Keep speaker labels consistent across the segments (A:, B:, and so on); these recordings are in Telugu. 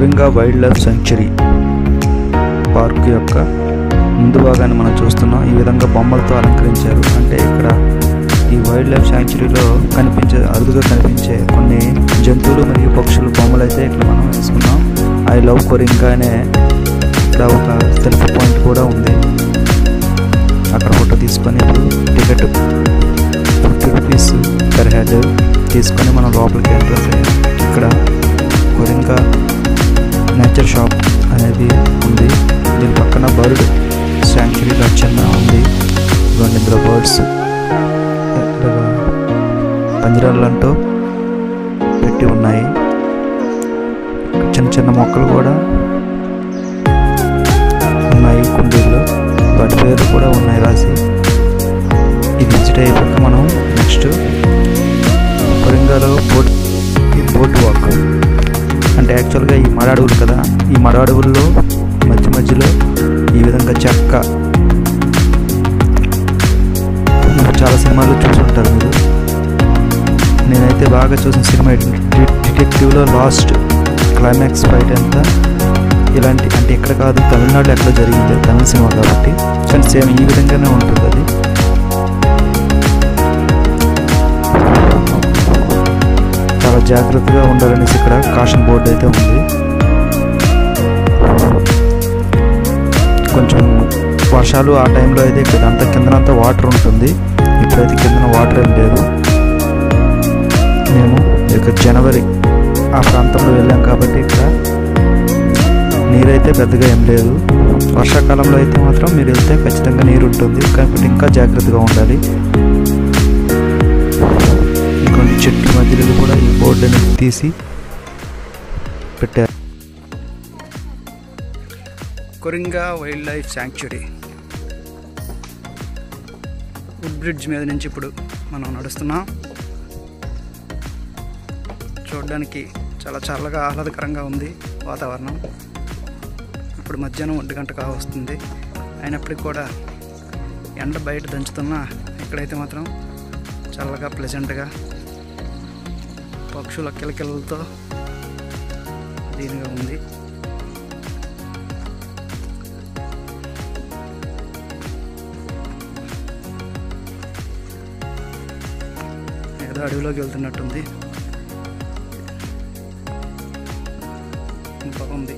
A: Coringa wildlife sanctuary park యొక్క ముందు భాగాన్ని మనం చూస్తున్నాం. ఈ విధంగా బొమ్మలతో అలంకరించారు. అంటే ఇక్కడ ఈ వైల్డ్ లైఫ్ శాంక్చురీలో అరుదుగా కనిపించే కొన్ని జంతువులు మరియు పక్షులు బొమ్మలు అయితే ఇక్కడ మనం వేసుకున్నాం. ఐ లవ్ కొరింగా అనే ఇక్కడ ఒక సెల్ఫీ పాయింట్ కూడా ఉంది. అక్కడ ఫోటో తీసుకొని టికెట్ 50 రూపీస్ పర్ హెడ్ తీసుకొని మనం లోపలికి ఎంట్రన్స్ అయ్యాం. ఇక్కడ కొరింగా నేచర్ షాప్ అనేది ఉంది. దీని పక్కన బర్డ్ శాంక్చురీ చిన్న ఉంది. ఇందులో బర్డ్స్ పంజరాలంటూ పెట్టి ఉన్నాయి. చిన్న చిన్న మొక్కలు కూడా ఉన్నాయి కుండీల్లో. వాటి పేర్లు కూడా ఉన్నాయి రాసి. ఇది విజిట్ అయిపోయాక మనం నెక్స్ట్ కొరింగాలో బోట్ వాక్ అంటే యాక్చువల్గా ఈ మడ అడవులు కదా, ఈ మడ అడవుల్లో మధ్యలో ఈ విధంగా చెక్క చాలా సినిమాలు చూసుంటారు మీరు. నేనైతే బాగా చూసిన సినిమా డిటెక్టివ్లో లాస్ట్ క్లైమాక్స్ ఫైట్ అంతా ఇలాంటి అంటే ఇక్కడ కాదు, తమిళనాడులో ఎక్కడ జరిగింది, తమిళ సినిమా కాబట్టి. కానీ సేమ్ ఈ విధంగానే ఉంటుంది అది. చాలా జాగ్రత్తగా ఉండాలనేసి ఇక్కడ కాషన్ బోర్డు అయితే ఉంది. కొంచెం వర్షాలు ఆ టైంలో అయితే ఇక్కడ అంతా కిందనంతా వాటర్ ఉంటుంది. ఇప్పుడైతే కిందన వాటర్ ఏం లేదు. మేము ఇక జనవరి ఆ ప్రాంతంలో వెళ్ళాం కాబట్టి ఇక్కడ నీరైతే పెద్దగా ఏం లేదు. వర్షాకాలంలో అయితే మాత్రం మీరు వెళ్తే ఖచ్చితంగా నీరు ఉంటుంది. కాబట్టి ఇంకా జాగ్రత్తగా ఉండాలి. ఇంకొన్ని చెట్ల మధ్యలో కూడా ఈ బోర్డుని తీసి పెట్టారు. Coringa wildlife sanctuary wood bridge మీద నుంచి ఇప్పుడు మనం నడుస్తున్నాం. చూడడానికి చాలా చల్లగా ఆహ్లాదకరంగా ఉంది వాతావరణం. ఇప్పుడు మధ్యాహ్నం 1 గంట కావస్తుంది. అయినప్పటికీ కూడా ఎండ బయట దంచుతున్నా ఇక్కడైతే మాత్రం చల్లగా ప్లెజెంట్గా పక్షుల కిలకిలలతో దీనిగా ఉంది. ఏదో అడవిలోకి వెళ్తున్నట్టుంది. బాగుంది.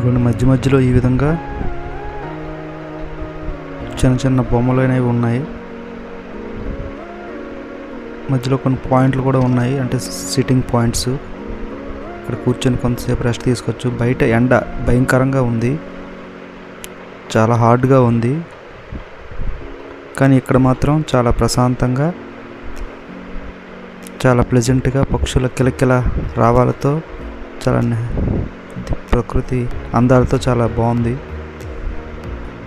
A: ఇవన్నీ మధ్యలో ఈ విధంగా చిన్న బొమ్మలు అనేవి ఉన్నాయి. మధ్యలో కొన్ని పాయింట్లు కూడా ఉన్నాయి, అంటే సిట్టింగ్ పాయింట్స్. ఇక్కడ కూర్చొని కొంతసేపు రెస్ట్ తీసుకోవచ్చు. బయట ఎండ భయంకరంగా ఉంది, చాలా హార్డ్గా ఉంది. కానీ ఇక్కడ మాత్రం చాలా ప్రశాంతంగా, చాలా ప్లెజెంట్గా పక్షుల కిలకిల రావాలతో చాలా ప్రకృతి అందాలతో చాలా బాగుంది.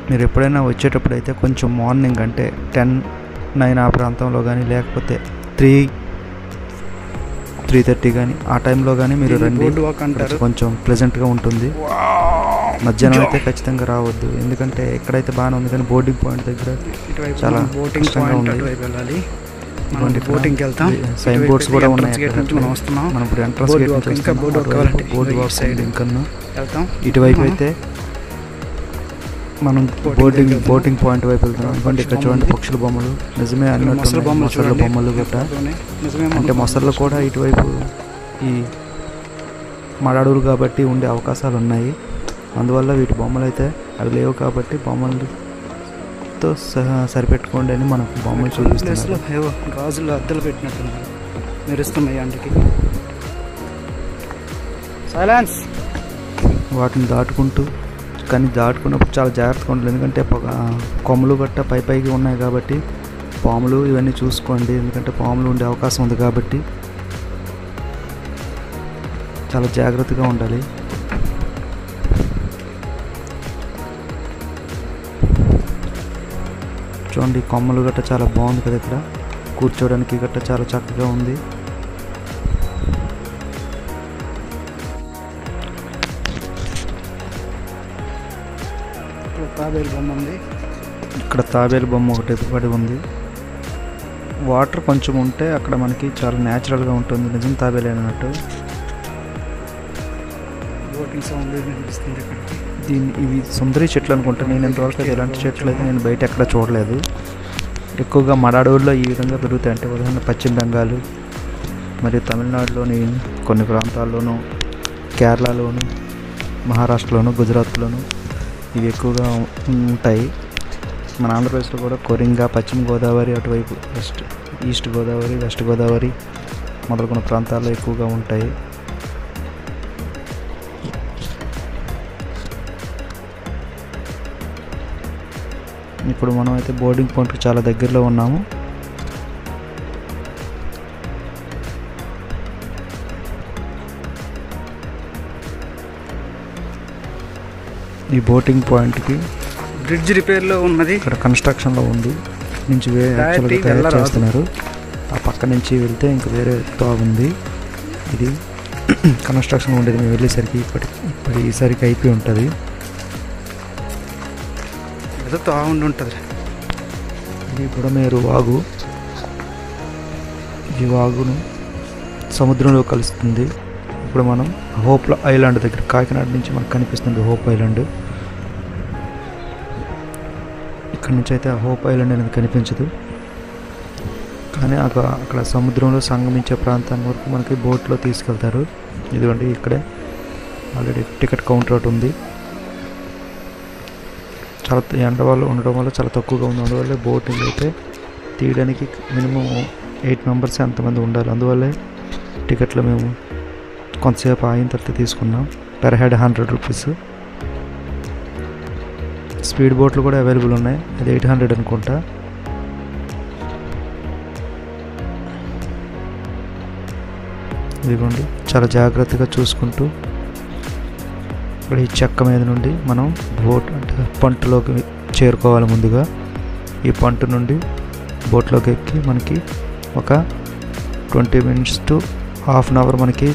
A: మీరు ఎప్పుడైనా వచ్చేటప్పుడు అయితే కొంచెం మార్నింగ్ అంటే 10-9 ఆ ప్రాంతంలో కానీ, లేకపోతే 3-3:30 కానీ ఆ టైంలో కానీ మీరు రండి. కొంచెం ప్లెజెంట్గా ఉంటుంది. మధ్యాహ్నం అయితే ఖచ్చితంగా రావద్దు, ఎందుకంటే ఎక్కడైతే బాగానే ఉంది కానీ బోర్డింగ్ పాయింట్ దగ్గర చాలా కష్టంగా ఉంది. బోటింగ్కి వెళ్తాం. సైన్ బోర్డ్స్ కూడా ఉన్నాయి. మనం ఇప్పుడు ఎంట్రన్స్ గేట్ నుంచి బోర్డు వాక్ వెళ్తాం. ఇటువైపు అయితే మనం బోటింగ్ పాయింట్ వైపు వెళ్తున్నాం. ఎందుకంటే ఇక్కడ చూడండి పక్షుల బొమ్మలు నిజమే అన్నట్టు మొసళ్ళ బొమ్మలు గట్ట. అంటే మొసళ్ళు కూడా ఇటువైపు ఈ మడ అడవులు కాబట్టి ఉండే అవకాశాలు ఉన్నాయి. అందువల్ల వీటి బొమ్మలు అయితే అవి లేవు కాబట్టి బొమ్మలతో సరిపెట్టుకోండి అని మనకు బొమ్మలు చూపిస్తున్నారు. గాజులు అద్దలు పెట్టినట్టున్నారు మెరుస్తున్నాయి అంటికి. సైలెన్స్. వాటిని దాటుకుంటూ, కానీ దాటుకున్నప్పుడు చాలా జాగ్రత్తగా ఉండాలి. ఎందుకంటే కొమ్మలు గట్ట పైకి ఉన్నాయి కాబట్టి పాములు ఇవన్నీ చూసుకోండి. ఎందుకంటే పాములు ఉండే అవకాశం ఉంది కాబట్టి చాలా జాగ్రత్తగా ఉండాలి. చూడండి కొమ్మలు గట్ట చాలా బాగుంది కదా. ఇక్కడ కూర్చోవడానికి గట్ట చాలా చక్కగా ఉంది.
B: తాబేలు బొమ్మ ఉంది.
A: ఇక్కడ తాబేలు బొమ్మ ఒకటి ఎత్తుపడి ఉంది. వాటర్ కొంచెం ఉంటే అక్కడ మనకి చాలా న్యాచురల్గా ఉంటుంది, నిజం తాబేలు అన్నట్టు.
B: బోటింగ్ సౌండ్ వినిపిస్తుంది ఇక్కడికి.
A: ఇవి సుందరి చెట్లు అనుకుంటా. నేను ఇంతవరకు అయితే ఇలాంటి చెట్లు అయితే నేను బయట ఎక్కడ చూడలేదు. ఎక్కువగా మన అడవుల్లో ఈ విధంగా పెరుగుతాయి. అంటే ఉదాహరణ పశ్చిమ బెంగాల్ మరియు తమిళనాడులోని కొన్ని ప్రాంతాల్లోనూ, కేరళలోను, మహారాష్ట్రలోను, గుజరాత్లోను ఇవి ఎక్కువగా ఉంటాయి. మన ఆంధ్రప్రదేశ్లో కూడా కొరింగ, పశ్చిమ గోదావరి, అటువైపు ఈస్ట్ గోదావరి, వెస్ట్ గోదావరి మొదలుకున్న ప్రాంతాల్లో ఎక్కువగా ఉంటాయి. ఇప్పుడు మనం అయితే బోర్డింగ్ పాయింట్కి చాలా దగ్గరలో ఉన్నాము. ఈ బోటింగ్ పాయింట్కి
B: బ్రిడ్జ్ రిపేర్లో ఉన్నది,
A: ఇక్కడ కన్స్ట్రక్షన్లో ఉంది. నుంచి తయారు చేస్తున్నారు. ఆ పక్క నుంచి వెళ్తే ఇంక వేరే తాగుంది. ఇది కన్స్ట్రక్షన్ ఉండేది. మేము వెళ్ళేసరికి ఇప్పుడు ఈసరికి అయిపోయి ఉంటుంది.
B: ఏదో తాగుండి ఉంటుంది.
A: ఇది బుడమేరు వాగు. ఈ వాగును సముద్రంలో కలుస్తుంది. ఇప్పుడు మనం హోప్ ఐలాండ్ దగ్గర, కాకినాడ నుంచి మనకు కనిపిస్తుంది హోప్ ఐలాండ్. ఇక్కడ నుంచి అయితే ఆ హోప్ ఐలాండ్ అనేది కనిపించదు, కానీ అక్కడ సముద్రంలో సంగమించే ప్రాంతాన్ని వరకు మనకి బోట్లో తీసుకెళ్తారు. ఇదిగోండి ఇక్కడే ఆల్రెడీ టికెట్ కౌంటర్ ఒకటి ఉంది. చాలా ఎండ వల్ల ఉండడం వల్ల చాలా తక్కువగా ఉంది. అందువల్ల బోటింగ్ అయితే తీయడానికి మినిమం 8 మెంబర్స్ ఎంతమంది ఉండాలి. అందువల్లే టికెట్లు మేము కొంతసేపు అయిన తర్వాత తీసుకున్నాం. Per head 100 rupees. స్పీడ్ బోట్లు కూడా అవైలబుల్ ఉన్నాయి. అది 800 అనుకుంటా. ఇదిగోండి చాలా జాగ్రత్తగా చూసుకుంటూ ఇక్కడ ఈ చెక్క మీద నుండి మనం బోట్ అంటే పంటలోకి చేరుకోవాలి. ముందుగా ఈ పంట నుండి బోట్లోకి ఎక్కి మనకి ఒక 20 minutes to ½ an hour మనకి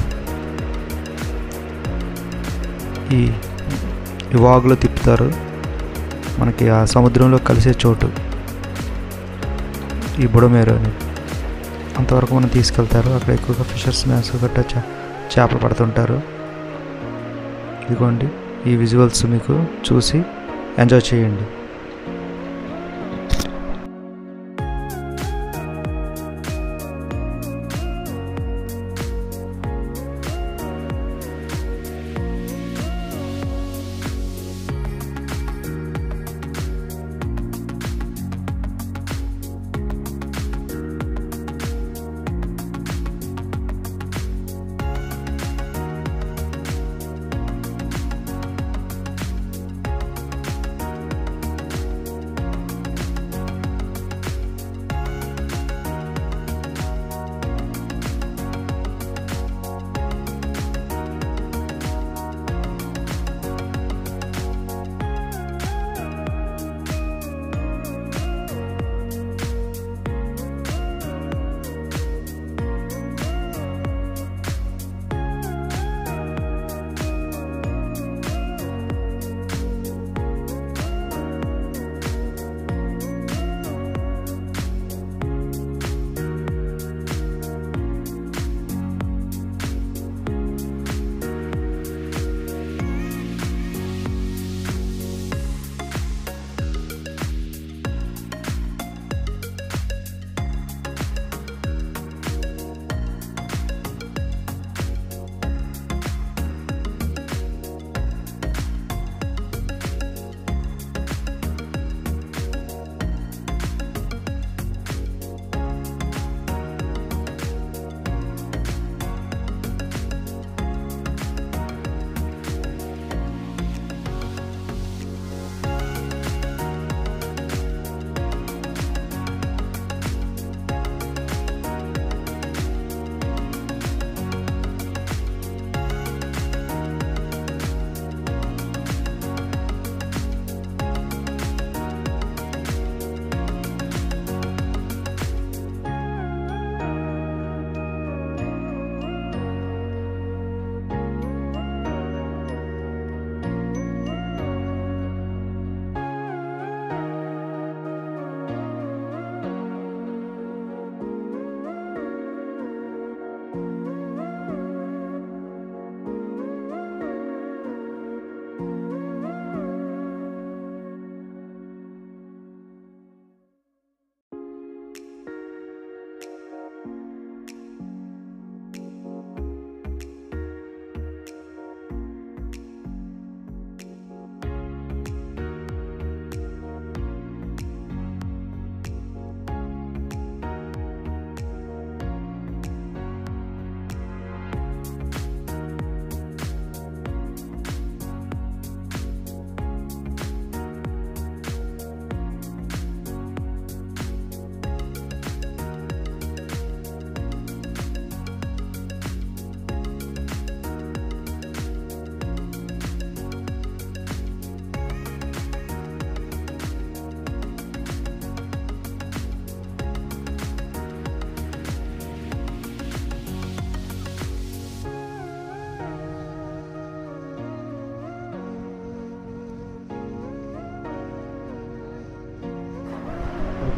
A: ఈ వాగులో తిప్పుతారు. మనకి ఆ సముద్రంలో కలిసే చోటు ఈ బుడమేరు అని, అంతవరకు మనం తీసుకెళ్తారు. అక్కడ ఎక్కువగా ఫిషర్స్ మ్యాన్స్ గట్టా చేపలు పడుతుంటారు. ఇదిగోండి ఈ విజువల్స్ మీకు చూసి ఎంజాయ్ చేయండి.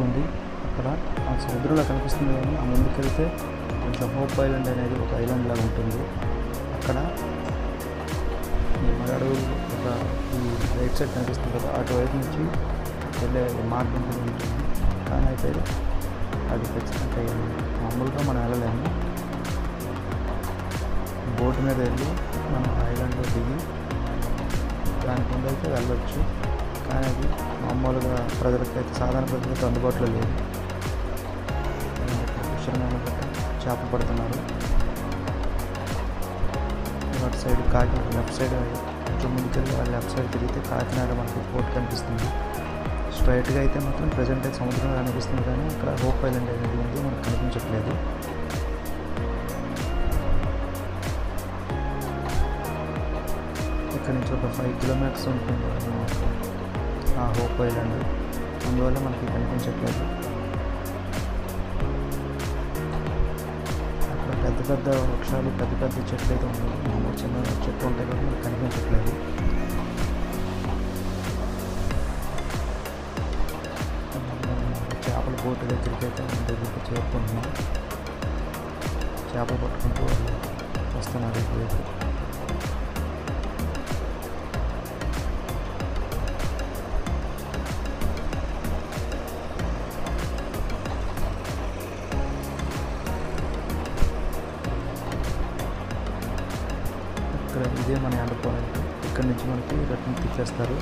A: ఉంది. అక్కడ ఆ సముద్రంలో కనిపిస్తుంది కానీ ఆ ముందుకెళ్తే కొంచెం హోప్ ఐలాండ్ అనేది ఒక ఐలాండ్ లాగా ఉంటుంది. అక్కడ ఈ మరడుగు ఒక ఈ రైట్ సైడ్ కనిపిస్తుంది కదా, అటువైపు నుంచి వెళ్ళే మార్గం కూడా ఉంటుంది. కానీ అయితే అది ఖచ్చితంగా మామూలుగా మనం వెళ్ళలేము. బోటు మీద వెళ్ళి మనం ఐలాండ్లో దిగి దాని కింద అయితే వెళ్ళొచ్చు. కానీ అది మామూలుగా ప్రజలకైతే సాధారణ ప్రజలకి అందుబాటులో లేదు. ఫిషర్మెన్ చేప పడుతున్నారు. అటు సైడ్ కాకినాడ లెఫ్ట్ సైడ్ కొంచెం ముందుకెళ్ళి వాళ్ళు లెఫ్ట్ సైడ్ తిరిగితే కాకినాడ మనకి పోర్ట్ కనిపిస్తుంది. స్ట్రైట్గా అయితే మాత్రం ప్రజెంట్ అయితే సముద్రం కనిపిస్తుంది కానీ అక్కడ హోప్ ఐలాండ్ అనేది ఉంది, మనకు కనిపించట్లేదు. ఇక్కడ నుంచి ఒక 5 కిలోమీటర్స్ ఉంటుంది ఆ హోప్ ఐలాండ్, అందువల్ల మనకి కనిపించట్లేదు. అక్కడ పెద్ద పెద్ద వృక్షాలు పెద్ద పెద్ద చెట్లు అయితే ఉన్నాయి, మామూలు చిన్న చెట్లు ఉంటాయి కానీ మనకు కనిపించట్లేదు. చేపల బోటు దగ్గరికి అయితే మన దగ్గరికి చేరుకుంటున్నాం. చేపలు పట్టుకుంటూ వస్తున్నారు ఇటువైపు. ఇక్కడ ఇదే మన ఎండ్ పాయింట్. ఇక్కడ నుంచి మనకి రిటర్న్ తిప్పేస్తారు.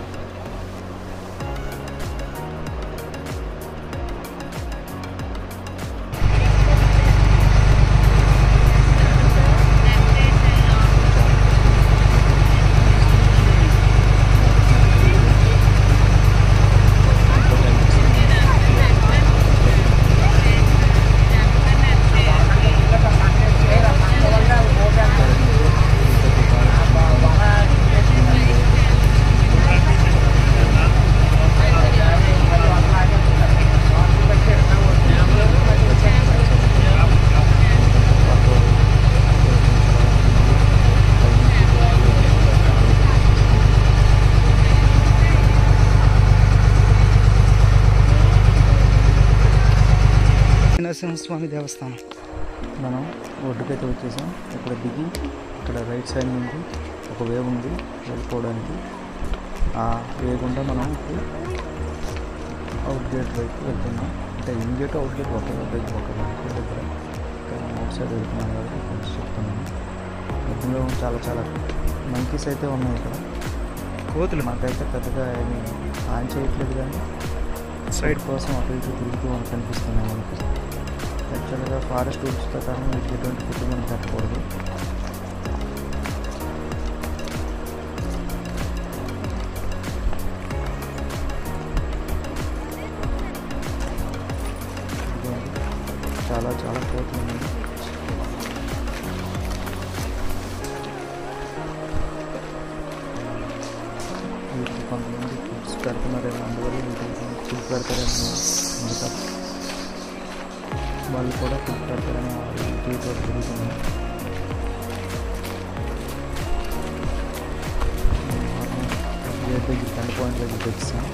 B: నరసింహస్వామి దేవస్థానం.
A: మనం ఒడ్డుకైతే వచ్చేసాం. ఇక్కడ దిగి ఇక్కడ రైట్ సైడ్ నుండి ఒక వే ఉంది వెళ్ళిపోవడానికి. ఆ వే గుండా మనం అవుట్ గేట్ వైపు వెళ్తున్నాం. అంటే ఇన్ గేట్ అవుట్ గేట్ ఒక దగ్గర ఇక్కడ మనం అవుట్ సైడ్ వెళ్తున్నాం కాబట్టి కొంచెం చెప్తున్నాను. మధ్యలో చాలా మంకీస్ అయితే ఉన్నాయి ఇక్కడ.
B: కోతులు
A: మాకైతే పెద్దగా ఏమి ఆన్ చేయట్లేదు కానీ సైడ్ కోసం అటు ఇటు తిరుగుతూ మనకు కనిపిస్తున్నాయి. మనకి యాక్చువల్గా ఫారెస్ట్ రూల్స్ ప్రకారం వీటికి ఎటువంటి ఫుడ్ మనం పెట్టకూడదు. చాలా కోతులు ఉన్నాయి. వీటికి కొంతమంది ఫుడ్స్ పెడుతున్నారేమో, అందువల్ల వీటికి ఫుడ్ పెడతారేమో. మిగతా వాళ్ళు కూడా ఫుడ్ పెడతారేమో టీతో తిరుగుతున్నాయి. గేట్ దగ్గర టెన్ పాయింట్ దగ్గరికి వచ్చాం.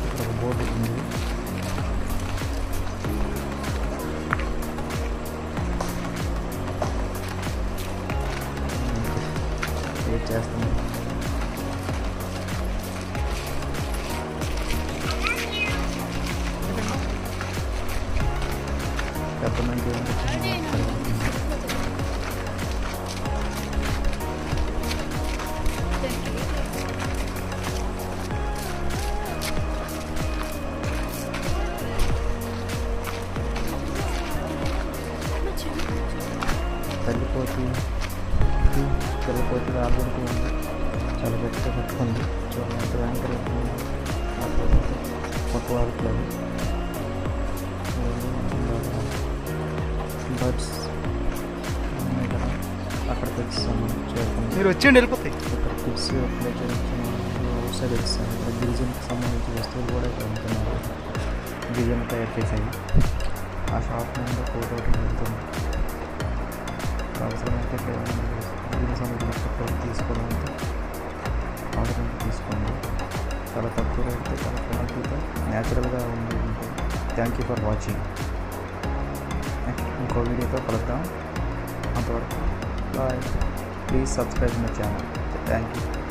A: ఇక్కడ ఒక బోర్డు ఉంది. వెయిట్ చేస్తున్నాం. పెద్దమంది తల్లిపోతు రాబడుతూ ఉంది. చాలా గట్టిగా పట్టుకుంది. చూడండి ఎంత భయంకర పట్టు వాడట్లేదు. బర్డ్స్ ఉన్నాయి కదా, అక్కడికి వచ్చాం చేరుకుంది.
B: మీరు వచ్చేయండి వెళ్ళిపోతాయి.
A: ఇక్కడ కిడ్స్ ప్లే చేయొచ్చు. అవుట్ సైడ్ వచ్చాను. ఇక్కడ గిరిజన్కి సంబంధించిన వస్తువులు కూడా ఇక్కడ ఉంటున్నారు. గిరిజన్ తయారు చేశాయి. ఆ షాప్ నుండి ఫోటో వెళ్తుంది. అవసరమైతే గిరిజన సంబంధించిన ఫోటోలు తీసుకోవడానికి అవసరం తీసుకోండి. చాలా తక్కువ రేటుతో చాలా క్వాలిటీతో న్యాచురల్గా ఉంది. Thank you for watching. Next ఇంకో వీడియోతో కలుద్దాం. అంతవరకు bye. Please subscribe my channel. Thank you.